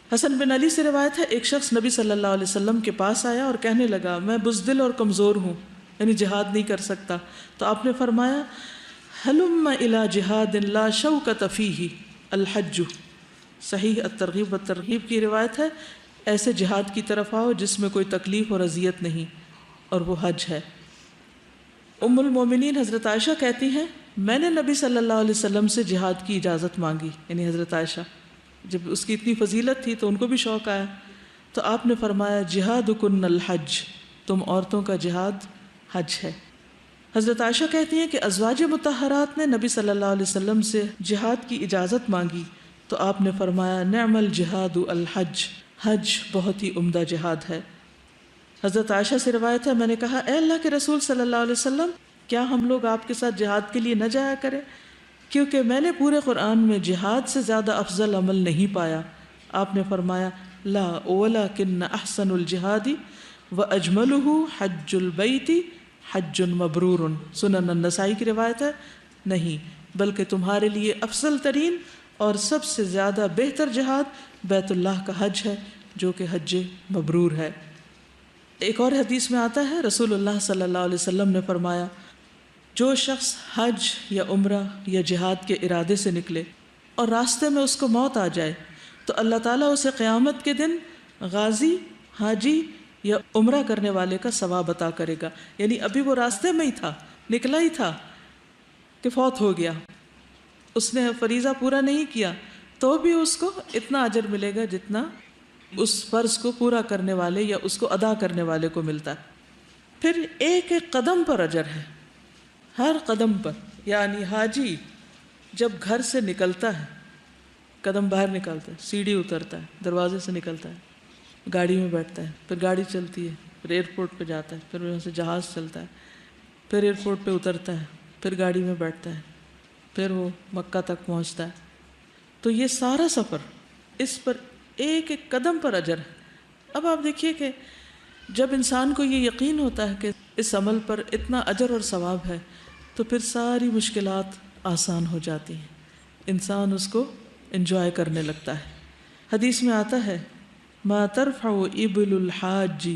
حسن بن علی سے روایت ہے، ایک شخص نبی صلی اللہ علیہ وسلم کے پاس آیا اور کہنے لگا میں بزدل اور کمزور ہوں، یعنی جہاد نہیں کر سکتا۔ تو آپ نے فرمایا ہلم الی جہاد لا شوکۃ فیہ الحج۔ صحیح الترغیب والترغیب کی روایت ہے، ایسے جہاد کی طرف آؤ جس میں کوئی تکلیف اور اذیت نہیں، اور وہ حج ہے۔ ام المومنین حضرت عائشہ کہتی ہیں میں نے نبی صلی اللہ علیہ وسلم سے جہاد کی اجازت مانگی، یعنی حضرت عائشہ، جب اس کی اتنی فضیلت تھی تو ان کو بھی شوق آیا، تو آپ نے فرمایا جہادکن الحج، تم عورتوں کا جہاد حج ہے۔ حضرت عائشہ کہتی ہیں کہ ازواج مطہرات نے نبی صلی اللہ علیہ وسلم سے جہاد کی اجازت مانگی تو آپ نے فرمایا نعم الجہاد الحج، حج بہت ہی عمدہ جہاد ہے۔ حضرت عائشہ سے روایت ہے میں نے کہا اے اللہ کے رسول صلی اللہ علیہ وسلم، کیا ہم لوگ آپ کے ساتھ جہاد کے لیے نہ جایا کریں، کیونکہ میں نے پورے قرآن میں جہاد سے زیادہ افضل عمل نہیں پایا۔ آپ نے فرمایا لا ولکن احسن الجہاد واجملہ حج البیت حج مبرور۔ سنن النسائی کی روایت ہے، نہیں بلکہ تمہارے لیے افضل ترین اور سب سے زیادہ بہتر جہاد بیت اللہ کا حج ہے، جو کہ حج مبرور ہے۔ ایک اور حدیث میں آتا ہے رسول اللہ صلی اللہ علیہ وسلم نے فرمایا جو شخص حج یا عمرہ یا جہاد کے ارادے سے نکلے اور راستے میں اس کو موت آ جائے تو اللہ تعالیٰ اسے قیامت کے دن غازی، حاجی یا عمرہ کرنے والے کا ثواب عطا کرے گا۔ یعنی ابھی وہ راستے میں ہی تھا، نکلا ہی تھا کہ فوت ہو گیا، اس نے فریضہ پورا نہیں کیا تو بھی اس کو اتنا اجر ملے گا جتنا اس فرض کو پورا کرنے والے یا اس کو ادا کرنے والے کو ملتا ہے۔ پھر ایک ایک قدم پر اجر ہے، ہر قدم پر۔ یعنی حاجی جب گھر سے نکلتا ہے، قدم باہر نکالتا ہے، سیڑھی اترتا ہے، دروازے سے نکلتا ہے، گاڑی میں بیٹھتا ہے، پھر گاڑی چلتی ہے، پھر ایئرپورٹ پہ جاتا ہے، پھر وہاں سے جہاز چلتا ہے، پھر ایئرپورٹ پہ اترتا ہے، پھر گاڑی میں بیٹھتا ہے، پھر وہ مکہ تک پہنچتا ہے۔ تو یہ سارا سفر، اس پر ایک ایک قدم پر اجر ہے۔ اب آپ دیکھیے کہ جب انسان کو یہ یقین ہوتا ہے کہ اس عمل پر اتنا اجر اور ثواب ہے تو پھر ساری مشکلات آسان ہو جاتی ہیں، انسان اس کو انجوائے کرنے لگتا ہے۔ حدیث میں آتا ہے ما ترفع ابل الحاج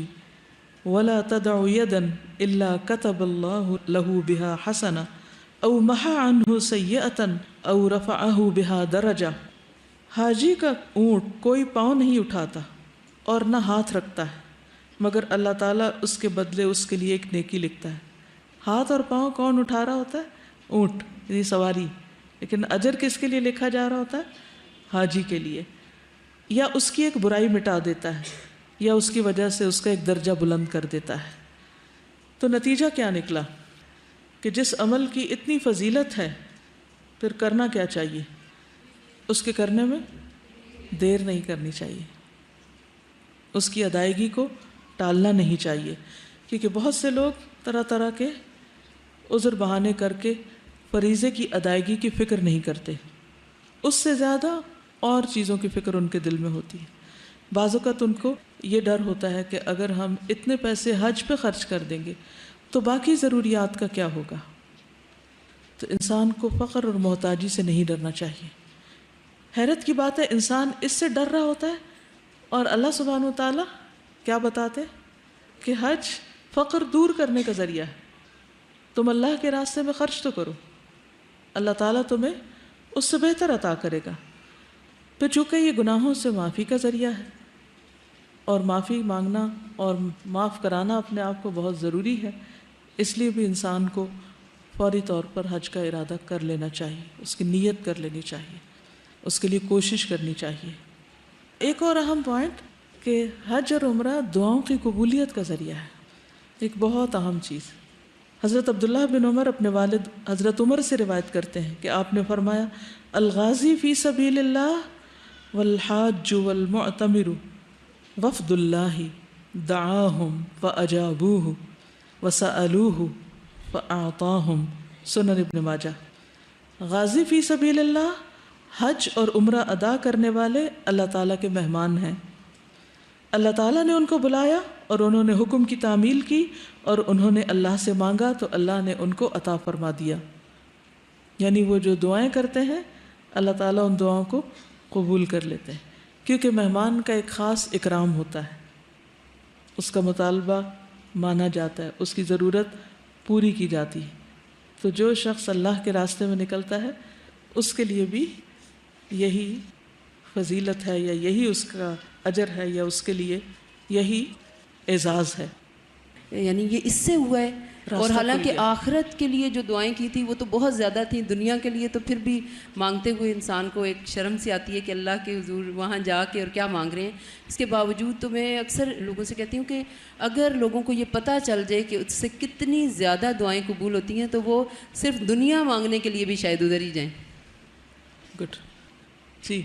ولا تدع یدا الا كتب اللہ له بها حسنہ او محا عنہ سیئۃ او رفعہ بها درجہ۔ حاجی کا اونٹ کوئی پاؤں نہیں اٹھاتا اور نہ ہاتھ رکھتا ہے مگر اللہ تعالیٰ اس کے بدلے اس کے لیے ایک نیکی لکھتا ہے۔ ہاتھ اور پاؤں کون اٹھا رہا ہوتا ہے؟ اونٹ، یعنی سواری، لیکن اجر کس کے لیے لکھا جا رہا ہوتا ہے؟ حاجی کے لیے۔ یا اس کی ایک برائی مٹا دیتا ہے یا اس کی وجہ سے اس کا ایک درجہ بلند کر دیتا ہے۔ تو نتیجہ کیا نکلا کہ جس عمل کی اتنی فضیلت ہے پھر کرنا کیا چاہیے؟ اس کے کرنے میں دیر نہیں کرنی چاہیے، اس کی ادائیگی کو ٹالنا نہیں چاہیے، کیونکہ بہت سے لوگ طرح طرح کے عذر بہانے کر کے فریضے کی ادائیگی کی فکر نہیں کرتے، اس سے زیادہ اور چیزوں کی فکر ان کے دل میں ہوتی ہے۔ بعض اوقات ان کو یہ ڈر ہوتا ہے کہ اگر ہم اتنے پیسے حج پہ خرچ کر دیں گے تو باقی ضروریات کا کیا ہوگا۔ تو انسان کو فقر اور محتاجی سے نہیں ڈرنا چاہیے۔ حیرت کی بات ہے انسان اس سے ڈر رہا ہوتا ہے اور اللہ سبحانہ و تعالیٰ کیا بتاتے کہ حج فقر دور کرنے کا ذریعہ ہے، تم اللہ کے راستے میں خرچ تو کرو، اللہ تعالیٰ تمہیں اس سے بہتر عطا کرے گا۔ پھر چونکہ یہ گناہوں سے معافی کا ذریعہ ہے اور معافی مانگنا اور معاف کرانا اپنے آپ کو بہت ضروری ہے، اس لیے بھی انسان کو فوری طور پر حج کا ارادہ کر لینا چاہیے، اس کی نیت کر لینی چاہیے، اس کے لیے کوشش کرنی چاہیے۔ ایک اور اہم پوائنٹ کہ حج اور عمرہ دعاؤں کی قبولیت کا ذریعہ ہے، ایک بہت اہم چیز۔ حضرت عبداللہ بن عمر اپنے والد حضرت عمر سے روایت کرتے ہیں کہ آپ نے فرمایا الغازی فی سبیل اللہ والحاج والمعتمر وفد اللہ دعاہم فاجابوہ وسألوہ فاعطاہم، سنن ابن ماجہ۔ غازی فی سبیل اللہ، حج اور عمرہ ادا کرنے والے اللہ تعالیٰ کے مہمان ہیں۔ اللہ تعالیٰ نے ان کو بلایا اور انہوں نے حکم کی تعمیل کی اور انہوں نے اللہ سے مانگا تو اللہ نے ان کو عطا فرما دیا۔ یعنی وہ جو دعائیں کرتے ہیں اللہ تعالیٰ ان دعاؤں کو قبول کر لیتے ہیں، کیونکہ مہمان کا ایک خاص اکرام ہوتا ہے، اس کا مطالبہ مانا جاتا ہے، اس کی ضرورت پوری کی جاتی ہے۔ تو جو شخص اللہ کے راستے میں نکلتا ہے اس کے لیے بھی یہی فضیلت ہے، یا یہی اس کا اجر ہے، یا اس کے لیے یہی اعزاز ہے۔ یعنی یہ اس سے ہوا ہے، اور راستہ حالانکہ کھل گیا۔ آخرت کے لیے جو دعائیں کی تھی وہ تو بہت زیادہ تھیں، دنیا کے لیے تو پھر بھی مانگتے ہوئے انسان کو ایک شرم سی آتی ہے کہ اللہ کے حضور وہاں جا کے اور کیا مانگ رہے ہیں۔ اس کے باوجود تو میں اکثر لوگوں سے کہتی ہوں کہ اگر لوگوں کو یہ پتہ چل جائے کہ اس سے کتنی زیادہ دعائیں قبول ہوتی ہیں تو وہ صرف دنیا مانگنے کے لیے بھی شاید ادھر ہی جائیں۔ گڈ جی۔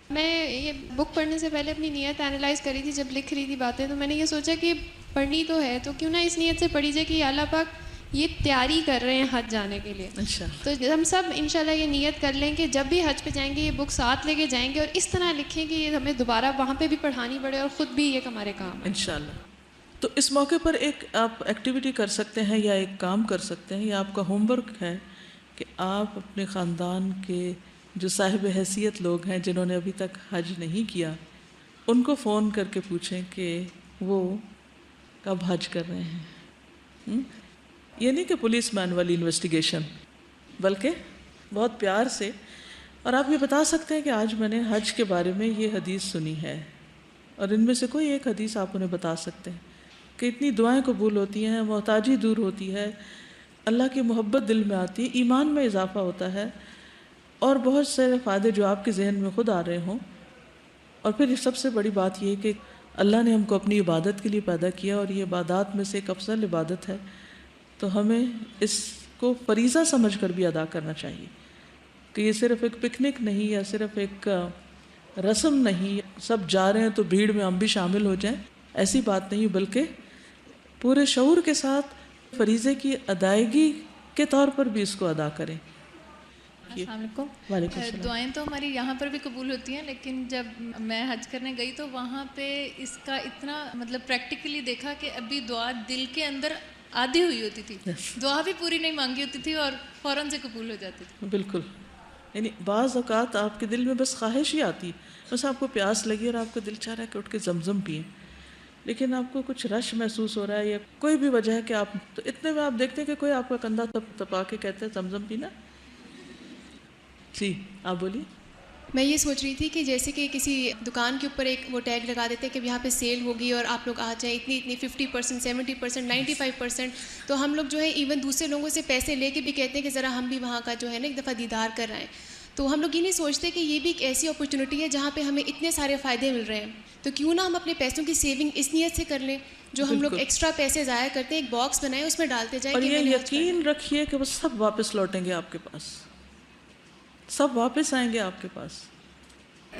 میں یہ بک پڑھنے سے پہلے اپنی نیت انالائز کری تھی جب لکھ رہی تھی باتیں، تو میں نے یہ سوچا کہ پڑھنی تو ہے تو کیوں نہ اس نیت سے پڑھی جائے کہ اللہ پاک یہ تیاری کر رہے ہیں حج جانے کے لیے۔ اچھا، تو ہم سب انشاءاللہ یہ نیت کر لیں کہ جب بھی حج پہ جائیں گے یہ بک ساتھ لے کے جائیں گے، اور اس طرح لکھیں کہ یہ ہمیں دوبارہ وہاں پہ بھی پڑھانی پڑے اور خود بھی یہ ہمارے کام ہے انشاءاللہ۔ تو اس موقع پر ایک آپ ایکٹیویٹی کر سکتے ہیں یا ایک کام کر سکتے ہیں، یا آپ کا ہوم ورک ہے کہ آپ اپنے خاندان کے جو صاحب حیثیت لوگ ہیں جنہوں نے ابھی تک حج نہیں کیا ان کو فون کر کے پوچھیں کہ وہ کب حج کر رہے ہیں۔ یہ نہیں کہ پولیس مین والی انویسٹیگیشن، بلکہ بہت پیار سے، اور آپ یہ بتا سکتے ہیں کہ آج میں نے حج کے بارے میں یہ حدیث سنی ہے، اور ان میں سے کوئی ایک حدیث آپ انہیں بتا سکتے ہیں کہ اتنی دعائیں قبول ہوتی ہیں، محتاجی دور ہوتی ہے، اللہ کی محبت دل میں آتی ہے، ایمان میں اضافہ ہوتا ہے، اور بہت سے فائدے جو آپ کے ذہن میں خود آ رہے ہوں۔ اور پھر سب سے بڑی بات یہ کہ اللہ نے ہم کو اپنی عبادت کے لیے پیدا کیا، اور یہ عبادات میں سے ایک افضل عبادت ہے، تو ہمیں اس کو فریضہ سمجھ کر بھی ادا کرنا چاہیے کہ یہ صرف ایک پکنک نہیں، یا صرف ایک رسم نہیں، سب جا رہے ہیں تو بھیڑ میں ہم بھی شامل ہو جائیں، ایسی بات نہیں، بلکہ پورے شعور کے ساتھ فریضے کی ادائیگی کے طور پر بھی اس کو ادا کریں۔ السلام علیکم۔ وعلیکم السلام۔ دعائیں تو ہماری یہاں پر بھی قبول ہوتی ہیں، لیکن جب میں حج کرنے گئی تو وہاں پہ اس کا اتنا مطلب پریکٹیکلی دیکھا کہ ابھی دعا دل کے اندر آدھی ہوئی ہوتی تھی، دعا بھی پوری نہیں مانگی ہوتی تھی اور فوراً سے قبول ہو جاتی تھی۔ بالکل، یعنی بعض اوقات آپ کے دل میں بس خواہش ہی آتی ہے، بس آپ کو پیاس لگی اور آپ کا دل چاہ رہا ہے کہ اٹھ کے زمزم پئیں، لیکن آپ کو کچھ رش محسوس ہو رہا ہے یا کوئی بھی وجہ ہے کہ آپ، تو اتنے میں آپ دیکھتے ہیں کہ کوئی آپ کا کندھا تپا کے کہتے ہیں زمزم پینا۔ جی آپ بولیے۔ میں یہ سوچ رہی تھی کہ جیسے کہ کسی دکان کے اوپر ایک وہ ٹیگ لگا دیتے کہ یہاں پہ سیل ہوگی اور آپ لوگ آ جائیں، اتنی 50%، 70%، 95%، تو ہم لوگ جو ہے ایون دوسرے لوگوں سے پیسے لے کے بھی کہتے ہیں کہ ذرا ہم بھی وہاں کا جو ہے نا ایک دفعہ دیدار کر رہے ہیں۔ تو ہم لوگ یہ نہیں سوچتے کہ یہ بھی ایک ایسی اپرچونٹی ہے جہاں پہ ہمیں اتنے سارے فائدے مل رہے ہیں، تو کیوں نہ ہم اپنے پیسوں کی سیونگ اس نیت سے کر لیں، جو ہم لوگ ایکسٹرا پیسے ضائع کرتے ہیں ایک باکس بنائیں اس میں ڈالتے جائیں، اور کہ یہ میں نے حج کرنا ہے۔ یقین رکھیے کہ وہ سب واپس لوٹیں گے آپ کے پاس، سب واپس آئیں گے آپ کے پاس۔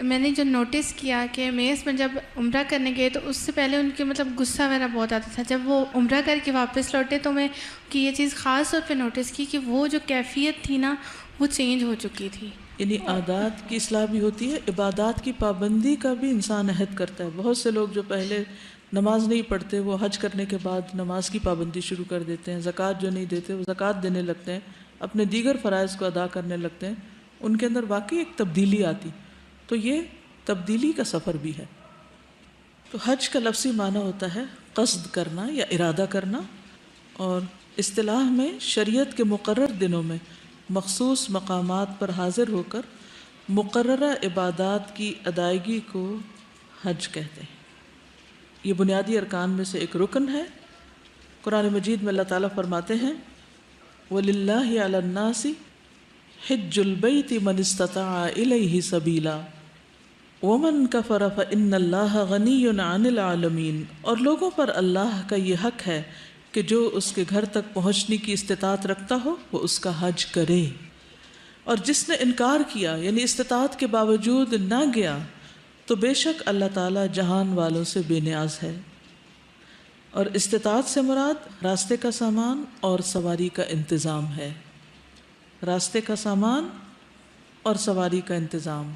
میں نے جو نوٹس کیا کہ میز میں جب عمرہ کرنے گئے تو اس سے پہلے ان کے مطلب غصہ میرا بہت آتا تھا، جب وہ عمرہ کر کے واپس لوٹے تو میں کہ یہ چیز خاص طور پہ نوٹس کی کہ وہ جو کیفیت تھی نا وہ چینج ہو چکی تھی۔ یعنی عادات کی اصلاح بھی ہوتی ہے، عبادات کی پابندی کا بھی انسان عہد کرتا ہے۔ بہت سے لوگ جو پہلے نماز نہیں پڑھتے وہ حج کرنے کے بعد نماز کی پابندی شروع کر دیتے ہیں، زکوٰۃ جو نہیں دیتے وہ زکوٰۃ دینے لگتے ہیں، اپنے دیگر فرائض کو ادا کرنے لگتے ہیں، ان کے اندر واقعی ایک تبدیلی آتی، تو یہ تبدیلی کا سفر بھی ہے۔ تو حج کا لفظی معنی ہوتا ہے قصد کرنا یا ارادہ کرنا، اور اصطلاح میں شریعت کے مقرر دنوں میں مخصوص مقامات پر حاضر ہو کر مقررہ عبادات کی ادائیگی کو حج کہتے ہیں۔ یہ بنیادی ارکان میں سے ایک رکن ہے۔ قرآن مجید میں اللہ تعالیٰ فرماتے ہیں وَلِلَّهِ عَلَى النَّاسِ حِجُّ الْبَيْتِ مَنِ اسْتَطَاعَ إِلَيْهِ سَبِيلًا وَمَنْ كَفَرَ فَإِنَّ اللَّهَ غَنِيٌّ عَنِ الْعَالَمِينَ، اور لوگوں پر اللہ کا یہ حق ہے کہ جو اس کے گھر تک پہنچنے کی استطاعت رکھتا ہو وہ اس کا حج کرے، اور جس نے انکار کیا یعنی استطاعت کے باوجود نہ گیا تو بے شک اللہ تعالیٰ جہان والوں سے بے نیاز ہے۔ اور استطاعت سے مراد راستے کا سامان اور سواری کا انتظام ہے، راستے کا سامان اور سواری کا انتظام۔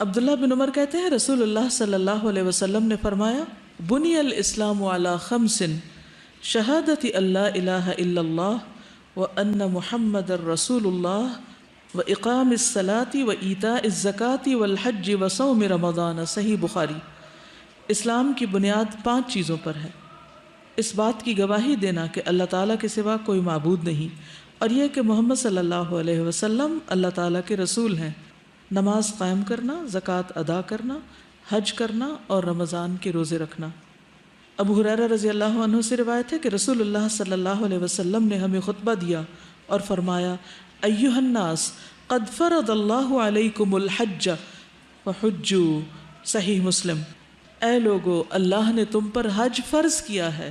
عبداللہ بن عمر کہتے ہیں رسول اللہ صلی اللہ علیہ وسلم نے فرمایا بنی الاسلام علی خمس شہادت اللہ الہ الا اللہ وان محمد الرسول اللہ واقام الصلاۃ وایتاء الزکاۃ والحج وصوم رمضان، صحیح بخاری۔ اسلام کی بنیاد 5 چیزوں پر ہے، اس بات کی گواہی دینا کہ اللہ تعالیٰ کے سوا کوئی معبود نہیں، اور یہ کہ محمد صلی اللہ علیہ وسلم اللہ تعالیٰ کے رسول ہیں، نماز قائم کرنا، زکوٰۃ ادا کرنا، حج کرنا اور رمضان کے روزے رکھنا۔ ابو ہریرہ رضی اللہ عنہ سے روایت ہے کہ رسول اللہ صلی اللہ علیہ وسلم نے ہمیں خطبہ دیا اور فرمایا ایھا الناس قد فرض اللہ علیکم الحج فحجوا، صحیح مسلم۔ اے لوگو، اللہ نے تم پر حج فرض کیا ہے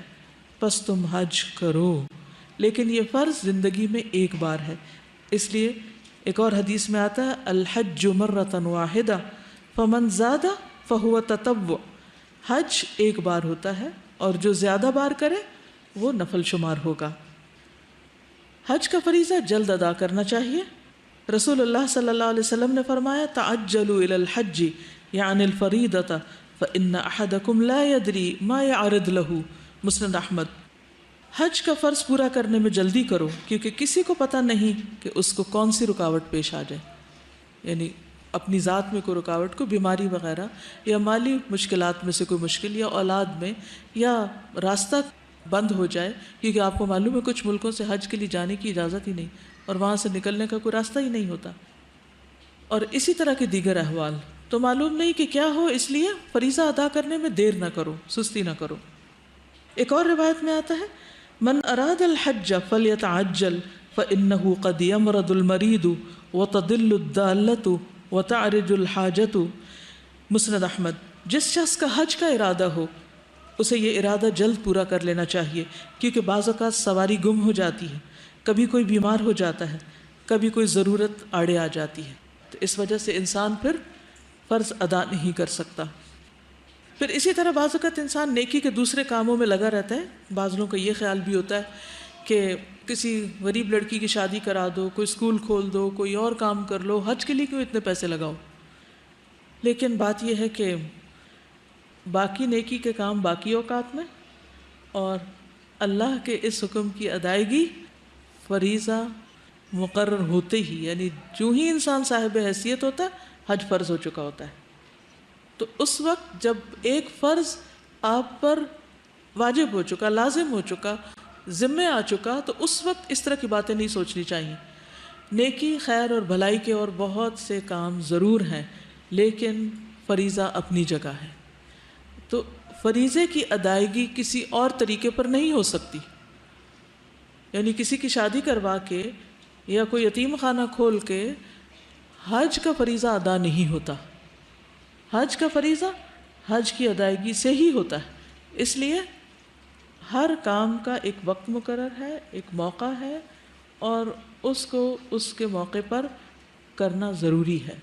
پس تم حج کرو، لیکن یہ فرض زندگی میں ایک بار ہے، اس لیے ایک اور حدیث میں آتا ہے الحج مرۃ واحدہ فمن زاد فہو تطوع، حج ایک بار ہوتا ہے اور جو زیادہ بار کرے وہ نفل شمار ہوگا۔ حج کا فریضہ جلد ادا کرنا چاہیے۔ رسول اللہ صلی اللہ علیہ وسلم نے فرمایا تعجلوا الی الحج یعنی الفریضۃ فإن أحدكم لا يدري ما يعرض له، مسند احمد۔ حج کا فرض پورا کرنے میں جلدی کرو کیونکہ کسی کو پتہ نہیں کہ اس کو کون سی رکاوٹ پیش آ جائے، یعنی اپنی ذات میں کوئی رکاوٹ، کوئی بیماری وغیرہ، یا مالی مشکلات میں سے کوئی مشکل، یا اولاد میں، یا راستہ بند ہو جائے، کیونکہ آپ کو معلوم ہے کچھ ملکوں سے حج کے لیے جانے کی اجازت ہی نہیں اور وہاں سے نکلنے کا کوئی راستہ ہی نہیں ہوتا، اور اسی طرح کے دیگر احوال، تو معلوم نہیں کہ کیا ہو، اس لیے فریضہ ادا کرنے میں دیر نہ کرو، سستی نہ کرو۔ ایک اور روایت میں آتا ہے من اراد الحج فلیتعجل فإنه قد یمرض المریض وتضل الضالۃ وتعرج الحاجۃ، مسند احمد۔ جس شخص کا حج کا ارادہ ہو اسے یہ ارادہ جلد پورا کر لینا چاہیے، کیونکہ بعض اوقات سواری گم ہو جاتی ہے، کبھی کوئی بیمار ہو جاتا ہے، کبھی کوئی ضرورت آڑے آ جاتی ہے، تو اس وجہ سے انسان پھر فرض ادا نہیں کر سکتا۔ پھر اسی طرح بعض اوقات انسان نیکی کے دوسرے کاموں میں لگا رہتا ہے، بعض لوگوں کا یہ خیال بھی ہوتا ہے کہ کسی غریب لڑکی کی شادی کرا دو، کوئی اسکول کھول دو، کوئی اور کام کر لو، حج کے لیے کیوں اتنے پیسے لگاؤ۔ لیکن بات یہ ہے کہ باقی نیکی کے کام باقی اوقات میں، اور اللہ کے اس حکم کی ادائیگی فریضہ مقرر ہوتے ہی، یعنی جو ہی انسان صاحب حیثیت ہوتا ہے حج فرض ہو چکا ہوتا ہے، تو اس وقت جب ایک فرض آپ پر واجب ہو چکا، لازم ہو چکا، ذمے آ چکا، تو اس وقت اس طرح کی باتیں نہیں سوچنی چاہیے۔ نیکی، خیر اور بھلائی کے اور بہت سے کام ضرور ہیں، لیکن فریضہ اپنی جگہ ہے، تو فریضے کی ادائیگی کسی اور طریقے پر نہیں ہو سکتی، یعنی کسی کی شادی کروا کے یا کوئی یتیم خانہ کھول کے حج کا فریضہ ادا نہیں ہوتا۔ حج کا فریضہ حج کی ادائیگی سے ہی ہوتا ہے، اس لیے ہر کام کا ایک وقت مقرر ہے، ایک موقع ہے، اور اس کو اس کے موقع پر کرنا ضروری ہے۔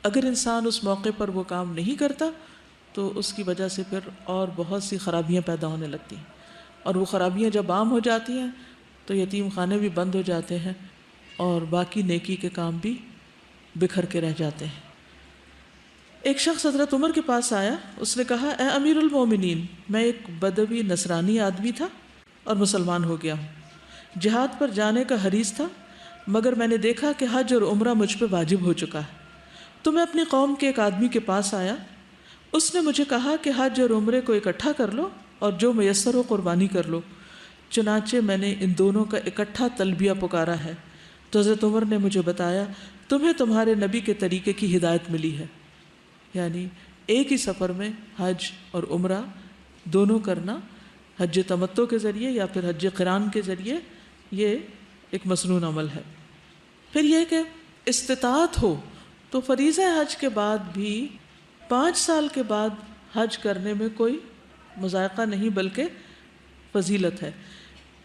اگر انسان اس موقع پر وہ کام نہیں کرتا تو اس کی وجہ سے پھر اور بہت سی خرابیاں پیدا ہونے لگتی ہیں، اور وہ خرابیاں جب عام ہو جاتی ہیں تو یتیم خانے بھی بند ہو جاتے ہیں اور باقی نیکی کے کام بھی بکھر کے رہ جاتے ہیں۔ ایک شخص حضرت عمر کے پاس آیا، اس نے کہا اے امیر المومنین، میں ایک بدوی نصرانی آدمی تھا اور مسلمان ہو گیا ہوں، جہاد پر جانے کا حریص تھا، مگر میں نے دیکھا کہ حج اور عمرہ مجھ پہ واجب ہو چکا ہے، تو میں اپنی قوم کے ایک آدمی کے پاس آیا، اس نے مجھے کہا کہ حج اور عمرے کو اکٹھا کر لو اور جو میسر ہو قربانی کر لو، چنانچہ میں نے ان دونوں کا اکٹھا تلبیہ پکارا ہے، تو حضرت عمر نے مجھے بتایا تمہیں تمہارے نبی کے طریقے کی ہدایت ملی ہے، یعنی ایک ہی سفر میں حج اور عمرہ دونوں کرنا، حج تمتع کے ذریعے یا پھر حج قران کے ذریعے، یہ ایک مسنون عمل ہے۔ پھر یہ کہ استطاعت ہو تو فریضہ حج کے بعد بھی 5 سال کے بعد حج کرنے میں کوئی مذائقہ نہیں، بلکہ فضیلت ہے.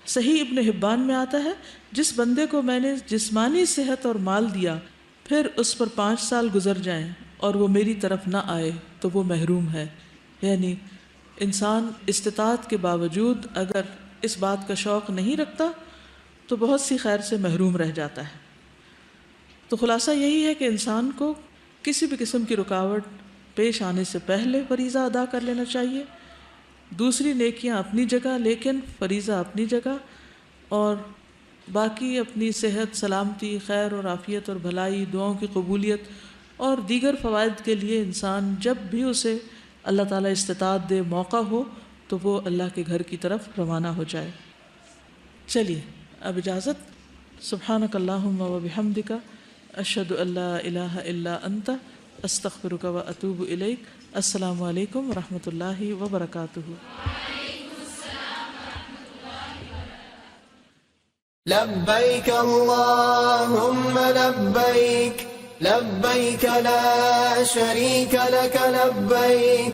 صحیح ابن حبان میں آتا ہے جس بندے کو میں نے جسمانی صحت اور مال دیا پھر اس پر 5 سال گزر جائیں اور وہ میری طرف نہ آئے تو وہ محروم ہے. یعنی انسان استطاعت کے باوجود اگر اس بات کا شوق نہیں رکھتا تو بہت سی خیر سے محروم رہ جاتا ہے. تو خلاصہ یہی ہے کہ انسان کو کسی بھی قسم کی رکاوٹ پیش آنے سے پہلے فریضہ ادا کر لینا چاہیے. دوسری نیکیاں اپنی جگہ لیکن فریضہ اپنی جگہ، اور باقی اپنی صحت، سلامتی، خیر اور عافیت اور بھلائی، دعاؤں کی قبولیت اور دیگر فوائد کے لیے انسان جب بھی اسے اللہ تعالیٰ استطاعت دے، موقع ہو، تو وہ اللہ کے گھر کی طرف روانہ ہو جائے. چلیے اب اجازت. سبحانک اللہم و بحمدک، اشہد ان لا الہ الا انت، استغفرک و اتوب الیک. السلام علیکم ورحمۃ اللہ وبرکاتہ. لبيك اللهم لبيك، لبيك لا شريك لك لبيك.